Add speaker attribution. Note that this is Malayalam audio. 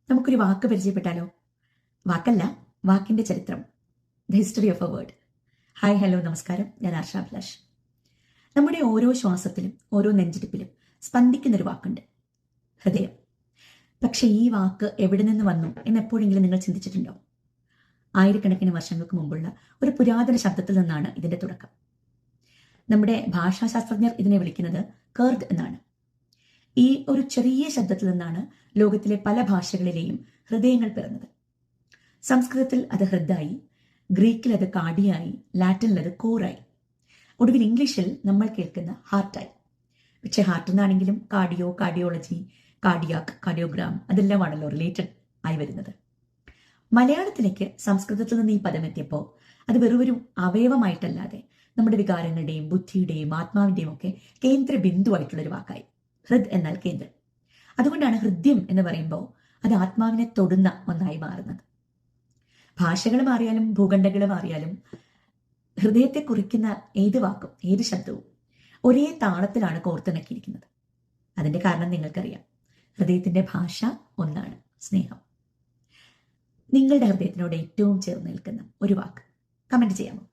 Speaker 1: നമുക്കൊരു വാക്ക് പരിചയപ്പെട്ടാലോ? വാക്കല്ല, വാക്കിന്റെ ചരിത്രം. The history of A word. Hi, hello, നമസ്കാരം. ഞാൻ ആർഷാഭിലാഷ്. നമ്മുടെ ഓരോ ശ്വാസത്തിലും ഓരോ നെഞ്ചിടിപ്പിലും സ്പന്ദിക്കുന്നൊരു വാക്കുണ്ട്, ഹൃദയം. പക്ഷെ ഈ വാക്ക് എവിടെ നിന്ന് വന്നു എന്നെപ്പോഴെങ്കിലും നിങ്ങൾ ചിന്തിച്ചിട്ടുണ്ടോ? ആയിരക്കണക്കിന് വർഷങ്ങൾക്ക് മുമ്പുള്ള ഒരു പുരാതന ശബ്ദത്തിൽ നിന്നാണ് ഇതിന്റെ തുടക്കം. നമ്മുടെ ഭാഷാശാസ്ത്രജ്ഞർ ഇതിനെ വിളിക്കുന്നത് കേർഗ് എന്നാണ്. ഈ ഒരു ചെറിയ ശബ്ദത്തിൽ നിന്നാണ് ലോകത്തിലെ പല ഭാഷകളിലെയും ഹൃദയങ്ങൾ പിറന്നത്. സംസ്കൃതത്തിൽ അത് ഹൃദായി, ഗ്രീക്കിൽ അത് കാർഡിയായി, ലാറ്റിനിൽ അത് കോറായി, ഒടുവിൽ ഇംഗ്ലീഷിൽ നമ്മൾ കേൾക്കുന്ന ഹാർട്ടായി. പക്ഷെ ഹാർട്ട് എന്നാണെങ്കിലും കാർഡിയോ, കാർഡിയോളജി, കാർഡിയാക്, കാർഡിയോഗ്രാം അതെല്ലാമാണല്ലോ റിലേറ്റഡ് ആയി വരുന്നത്. മലയാളത്തിലേക്ക് സംസ്കൃതത്തിൽ നിന്ന് ഈ പദം എത്തിയപ്പോൾ അത് വെറും അവയവമായിട്ടല്ലാതെ നമ്മുടെ വികാരങ്ങളുടെയും ബുദ്ധിയുടെയും ആത്മാവിന്റെയും ഒക്കെ കേന്ദ്ര ബിന്ദുവായിട്ടുള്ളൊരു വാക്കായി. ഹൃദ് എന്നാൽ കേന്ദ്രം. അതുകൊണ്ടാണ് ഹൃദ്യം എന്ന് പറയുമ്പോൾ അത് ആത്മാവിനെ തൊടുന്ന ഒന്നായി മാറുന്നത്. ഭാഷകൾ മാറിയാലും ഭൂഖണ്ഡങ്ങൾ മാറിയാലും ഹൃദയത്തെ കുറിക്കുന്ന ഏത് വാക്കും ഏത് ശബ്ദവും ഒരേ താളത്തിലാണ് കോർത്തിണക്കിയിരിക്കുന്നത്. അതിന്റെ കാരണം നിങ്ങൾക്കറിയാം. ഹൃദയത്തിന്റെ ഭാഷ ഒന്നാണ്, സ്നേഹം. നിങ്ങളുടെ ഹൃദയത്തിനോട് ഏറ്റവും ചേർന്ന് നിൽക്കുന്ന ഒരു വാക്ക് കമന്റ് ചെയ്യാമോ?